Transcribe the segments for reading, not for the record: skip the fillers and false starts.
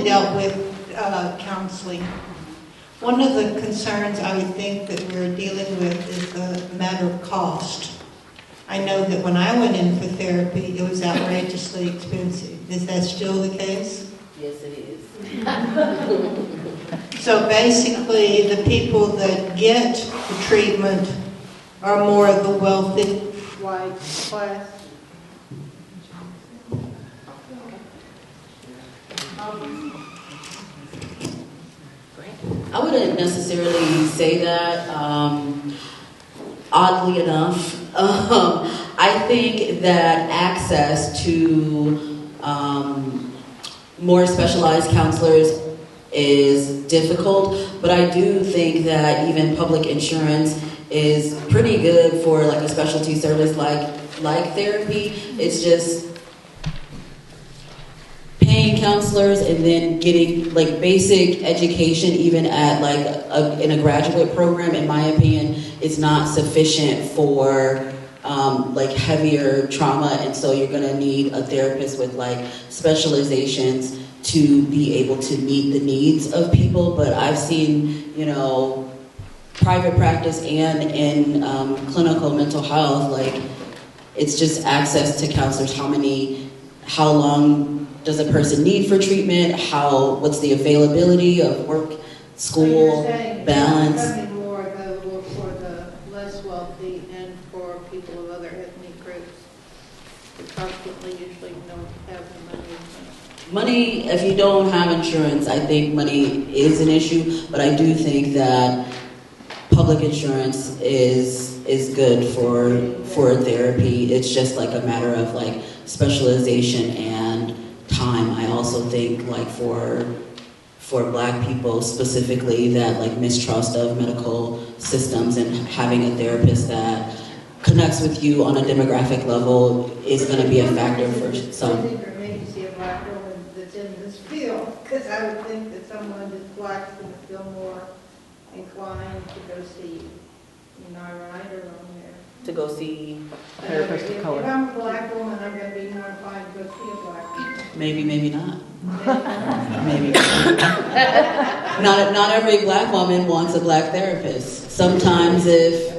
been dealt with counseling. One of the concerns I would think that we're dealing with is the matter of cost. I know that when I went in for therapy, it was outrageously expensive. Is that still the case? Yes, it is. So basically, the people that get the treatment are more of the wealthy white class. I wouldn't necessarily say that. Oddly enough, I think that access to more specialized counselors is difficult, but I do think that even public insurance is pretty good for like a specialty service like therapy. It's just paying counselors and then getting like basic education, even at like in a graduate program, in my opinion, is not sufficient for like heavier trauma, and so you're gonna need a therapist with like specializations to be able to meet the needs of people. But I've seen, you know, private practice and in clinical mental health, like it's just access to counselors. How long does a person need for treatment? What's the availability of work, school, balance? It's becoming more available for the less wealthy and for people of other ethnic groups who consequently usually don't have the money. Money, if you don't have insurance, I think money is an issue, but I do think that public insurance is good for therapy. It's just like a matter of like specialization and time. I also think like for Black people specifically, that like mistrust of medical systems and having a therapist that connects with you on a demographic level is going to be a factor for some. I think for me to see a Black woman that's in this field, because I would think that someone that's Black is going to feel more inclined to go see you. You know, right or wrong there? To go see a therapist of color. If I'm a Black woman, I'm going to be more inclined to go see a Black woman. Maybe not. Maybe not every Black woman wants a Black therapist. Sometimes if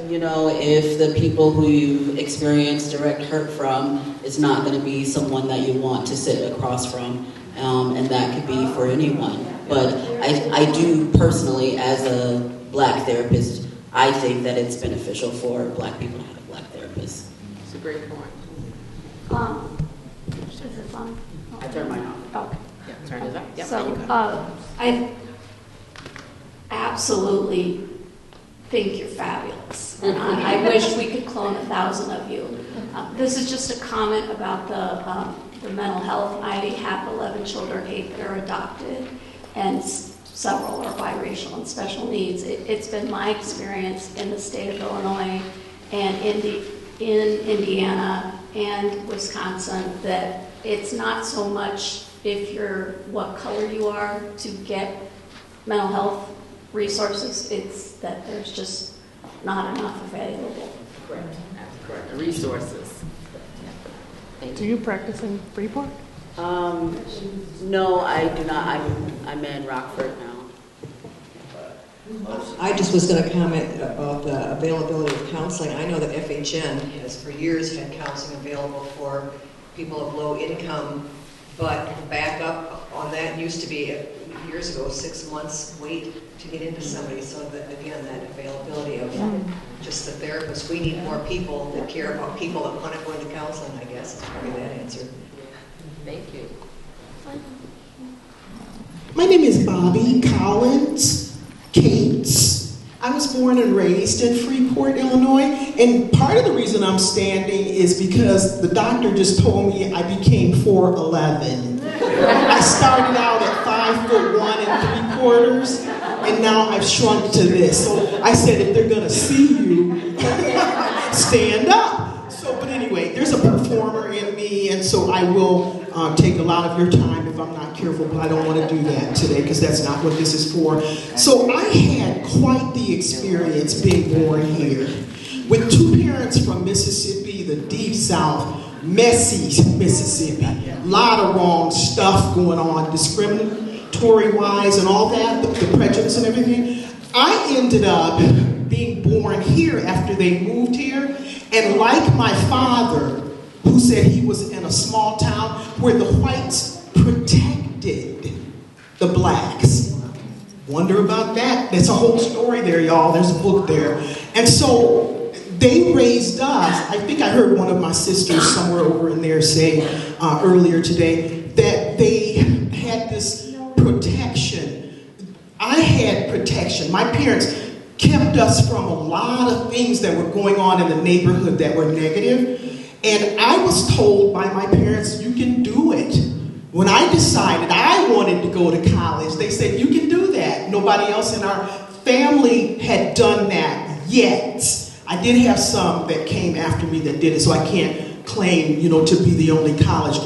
the people who you experience direct hurt from is not going to be someone that you want to sit across from, and that could be for anyone. But I do personally, as a Black therapist, I think that it's beneficial for Black people to have a Black therapist. It's a great point. Is it on? I turned mine off. Okay. Yeah, turn it up. Yep, So, there you go. I absolutely think you're fabulous. And I wish we could clone 1,000 of you. This is just a comment about the mental health. I have 11 children, 8 that are adopted, and several are biracial and special needs. It's been my experience in the state of Illinois and in Indiana and Wisconsin that it's not so much what color you are to get mental health resources, it's that there's just not enough available. Correct. That's correct. The resources. Thank Do you practice in Freeport? No, I do not. I'm in Rockford now. I just was going to comment about the availability of counseling. I know that FHN has for years had counseling available for people of low income, but back up on that used to be years ago 6 months wait to get into somebody. So that again, that availability of just the therapist. We need more people that care about people that want to go into counseling, I guess, is probably that answer. Thank you. My name is Bobby Collins Cates. I was born and raised in Freeport, Illinois, and part of the reason I'm standing is because the doctor just told me I became 4'11". I started out at 5'1" and 3/4, and now I've shrunk to this. So I said, if they're gonna see you, stand up. So, but anyway, there's a performer in me, and so I will take a lot of your time if I'm not careful, but I don't want to do that today because that's not what this is for. So I had quite the experience being born here with 2 parents from Mississippi, the deep south, messy Mississippi. A lot of wrong stuff going on, discriminatory Tory-wise and all that, the prejudice and everything. I ended up being born here after they moved here, and like my father, who said he was in a small town where the whites protected the blacks. Wonder about that. There's a whole story there, y'all. There's a book there. And so they raised us. I think I heard one of my sisters somewhere over in there say earlier today that they had this protection. I had protection. My parents kept us from a lot of things that were going on in the neighborhood that were negative. And I was told by my parents, you can do it. When I decided I wanted to go to college, they said, you can do that. Nobody else in our family had done that yet. I did have some that came after me that did it, so I can't claim, to be the only college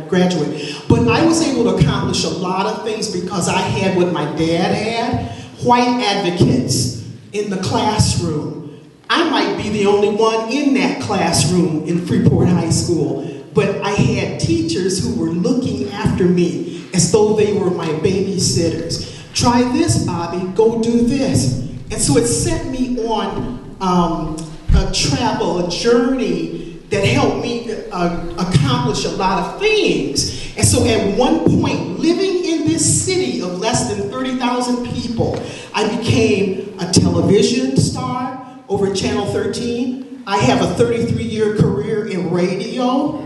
graduate. But I was able to accomplish a lot of things because I had what my dad had, white advocates in the classroom. I might be the only one in that classroom in Freeport High School, but I had teachers who were looking after me as though they were my babysitters. Try this, Bobby, go do this. And so it set me on a journey that helped me accomplish a lot of things. And so at one point, living in this city of less than 30,000 people, I became a television star over Channel 13. I have a 33-year career in radio.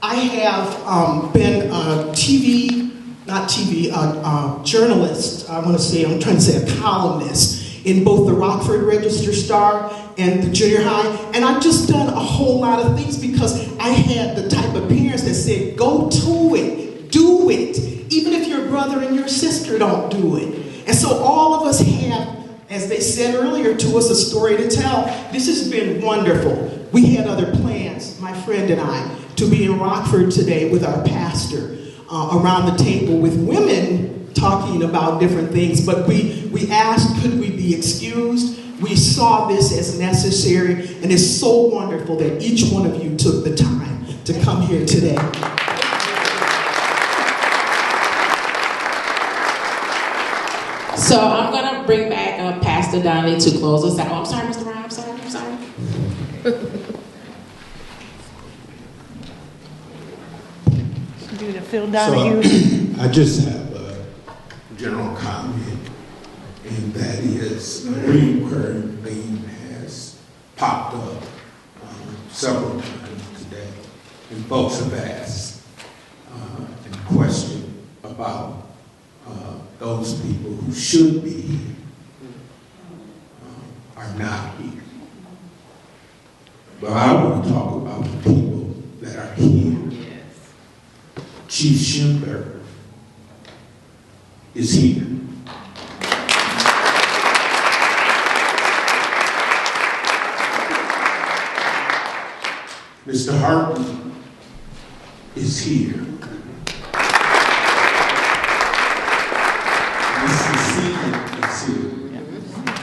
I have been a journalist, I'm trying to say a columnist in both the Rockford Register Star and the junior high. And I've just done a whole lot of things because I had the type of parents that said, go to it, do it, even if your brother and your sister don't do it. And so all of us have, as they said earlier to us, a story to tell. This has been wonderful. We had other plans, my friend and I, to be in Rockford today with our pastor around the table with women talking about different things. But we asked, could we be excused? We saw this as necessary, and it's so wonderful that each one of you took the time to come here today. So I'm going to bring back Pastor Donnie to close us out. Oh, I'm sorry, Mr. Ryan. I'm sorry. Do the Phil Donahue. So, I just have a general comment, and that is a recurring theme has popped up several times today, and folks have asked and questioned about those people who should be here are not here. But I want to talk about the people that are here. Chief Schimberger is here. Mr. Hartley is here. Mr. Seaman is here.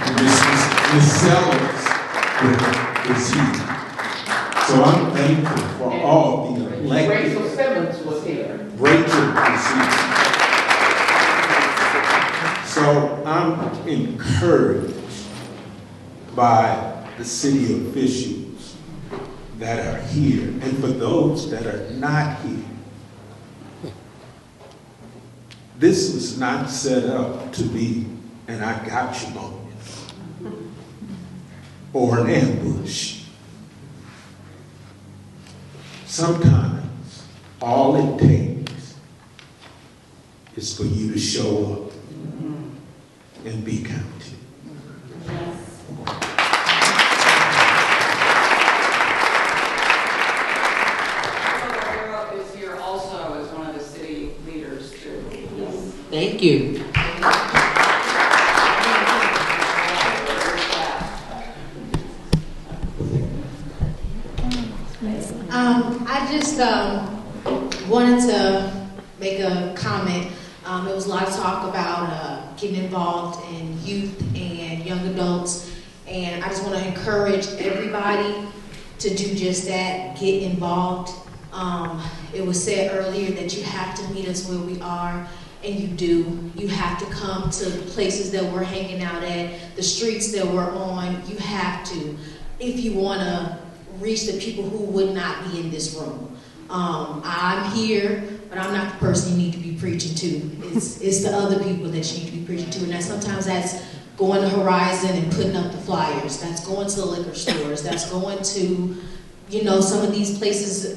And Ms. Sellers is here. So I'm thankful for all the elected. Rachel Simmons was here. Rachel is here. So I'm encouraged by the city officials that are here, and for those that are not here. This was not set up to be an I got you moment or an ambush. Sometimes all it takes is for you to show up and be counted. Is here also as one of the city leaders too. Thank you. I just wanted to make a comment. There was a lot of talk about getting involved in youth and young adults, and I just want to encourage everybody to do just that, get involved. It was said earlier that you have to meet us where we are. and you do. You have to come to places that we're hanging out at, the streets that we're on. You have to, if you want to reach the people who would not be in this room. I'm here, but I'm not the person you need to be preaching to. It's the other people that you need to be preaching to, and that sometimes that's going to Horizon and putting up the flyers. That's going to the liquor stores. That's going to, you know, some of these places,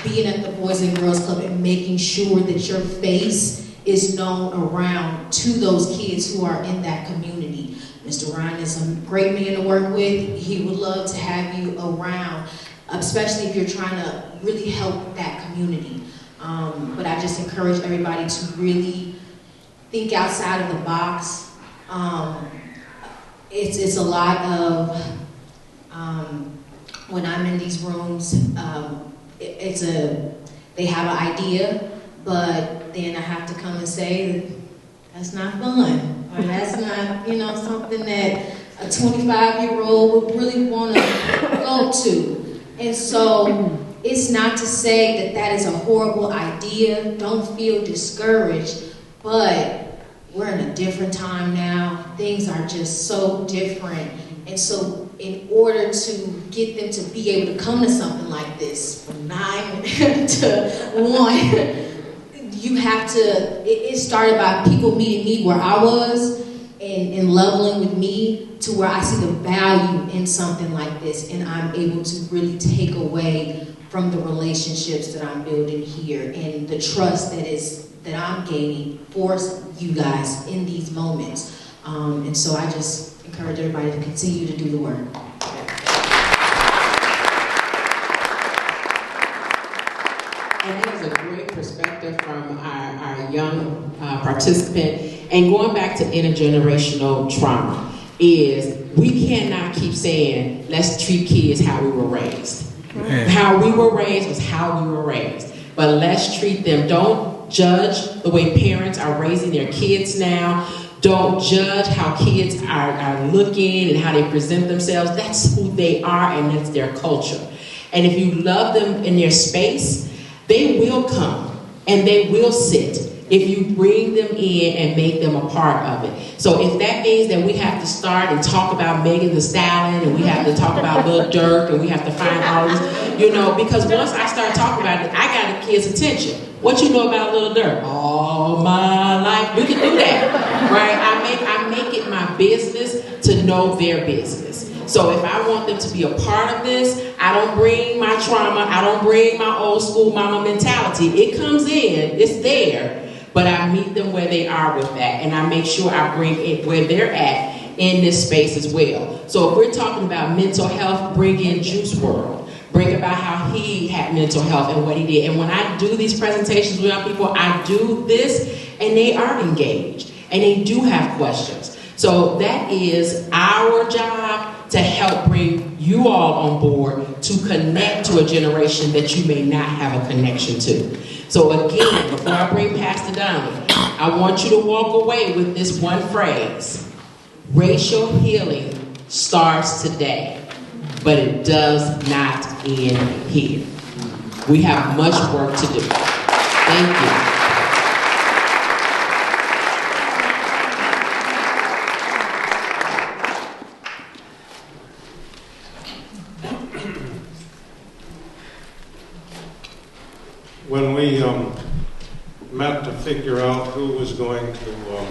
being at the Boys and Girls Club and making sure that your face is known around to those kids who are in that community. Mr. Ryan is a great man to work with. He would love to have you around, especially if you're trying to really help that community. But I just encourage everybody to really think outside of the box. It's a lot of, when I'm in these rooms, they have an idea, but then I have to come and say, that's not fun, or that's not, you know, something that a 25-year-old would really want to go to. And so it's not to say that that is a horrible idea. Don't feel discouraged, but we're in a different time now. Things are just so different. And so in order to get them to be able to come to something like this from 9 to 1, you have to, it started by people meeting me where I was and leveling with me to where I see the value in something like this, and I'm able to really take away from the relationships that I'm building here and the trust that I'm gaining for you guys in these moments. And so I just encourage everybody to continue to do the work. And that is a great perspective from our young participant. And going back to intergenerational trauma is we cannot keep saying, let's treat kids how we were raised. How we were raised was how we were raised. But let's treat them. Don't judge the way parents are raising their kids now. Don't judge how kids are looking and how they present themselves. That's who they are and that's their culture. And if you love them in their space, they will come and they will sit if you bring them in and make them a part of it. So if that means that we have to start and talk about Megan Thee Stallion and we have to talk about Lil Durk and we have to find all this, you know, because once I start talking about it, I got the kids' attention. What you know about Lil Durk? All my life. We can do that, right? I make it my business to know their business. So if I want them to be a part of this, I don't bring my trauma, I don't bring my old school mama mentality. It comes in, it's there, but I meet them where they are with that, and I make sure I bring it where they're at in this space as well. So if we're talking about mental health, bring in Juice WRLD. Bring about how he had mental health and what he did. And when I do these presentations with young people, I do this, and they are engaged, and they do have questions. So that is our job, to help bring you all on board to connect to a generation that you may not have a connection to. So again, before I bring Pastor Donnie, I want you to walk away with this one phrase. Racial healing starts today, but it does not end here. We have much work to do. Thank you. When we met to figure out who was going to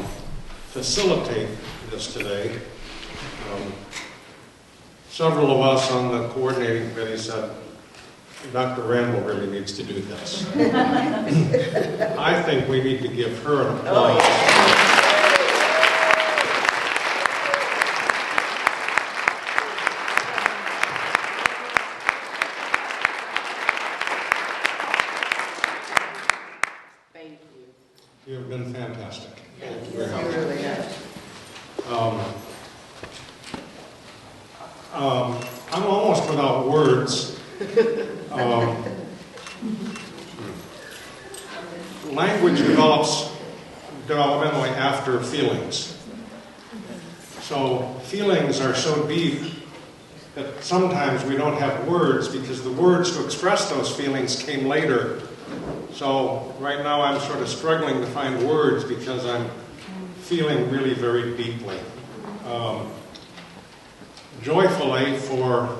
facilitate this today, several of us on the coordinating committee said, Dr. Randall really needs to do this. I think we need to give her an applause. You have been fantastic. Thank you very much. Really I'm almost without words. Language develops developmentally after feelings. So feelings are so deep that sometimes we don't have words because the words to express those feelings came later. So right now I'm sort of struggling to find words because I'm feeling really very deeply. Joyfully for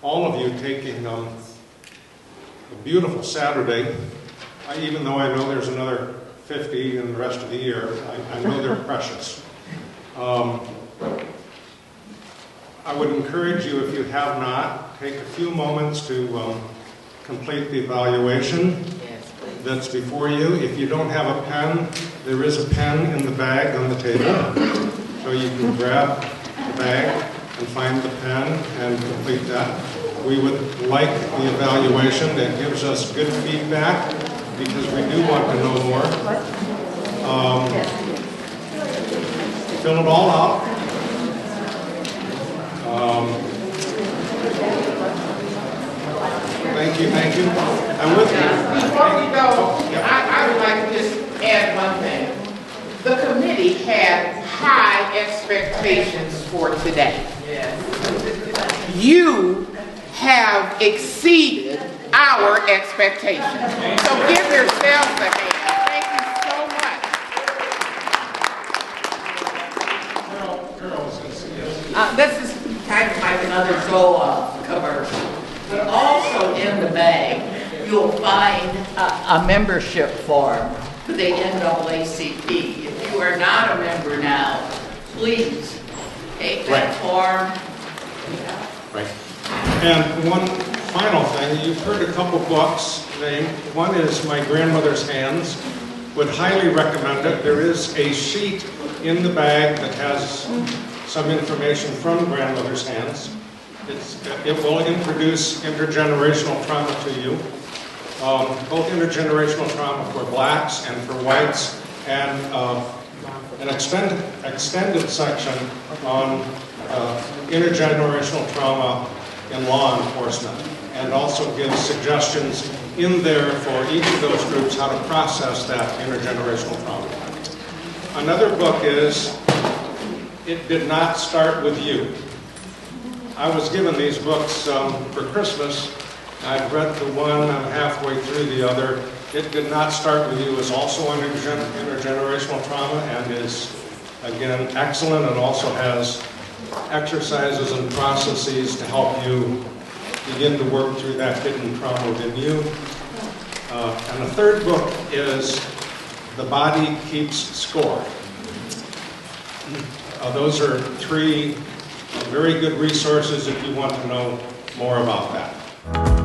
all of you taking a beautiful Saturday, even though I know there's another 50 in the rest of the year, I know they're precious. I would encourage you, if you have not, take a few moments to complete the evaluation that's before you. If you don't have a pen, there is a pen in the bag on the table. So you can grab the bag and find the pen and complete that. We would like the evaluation that gives us good feedback because we do want to know more. Fill it all out. Thank you. I'm with you. Before we go, I would like to just add one thing. The committee had high expectations for today. You have exceeded our expectations. So give yourselves a hand. Thank you so much. This is kind of like another go-off commercial. But also in the bag, you'll find a membership form for the NAACP. If you are not a member now, please take that form. Right. And one final thing, you've heard a couple books named. One is My Grandmother's Hands. Would highly recommend it. There is a sheet in the bag that has some information from Grandmother's Hands. It will introduce intergenerational trauma to you. Both intergenerational trauma for blacks and for whites, and an extended section on intergenerational trauma in law enforcement, and also gives suggestions in there for each of those groups how to process that intergenerational trauma. Another book is It Did Not Start With You. I was given these books for Christmas. I've read the one, I'm halfway through the other. It Did Not Start With You is also on intergenerational trauma and is, again, excellent, and also has exercises and processes to help you begin to work through that hidden trauma within you. And the third book is The Body Keeps Score. Those are three very good resources if you want to know more about that.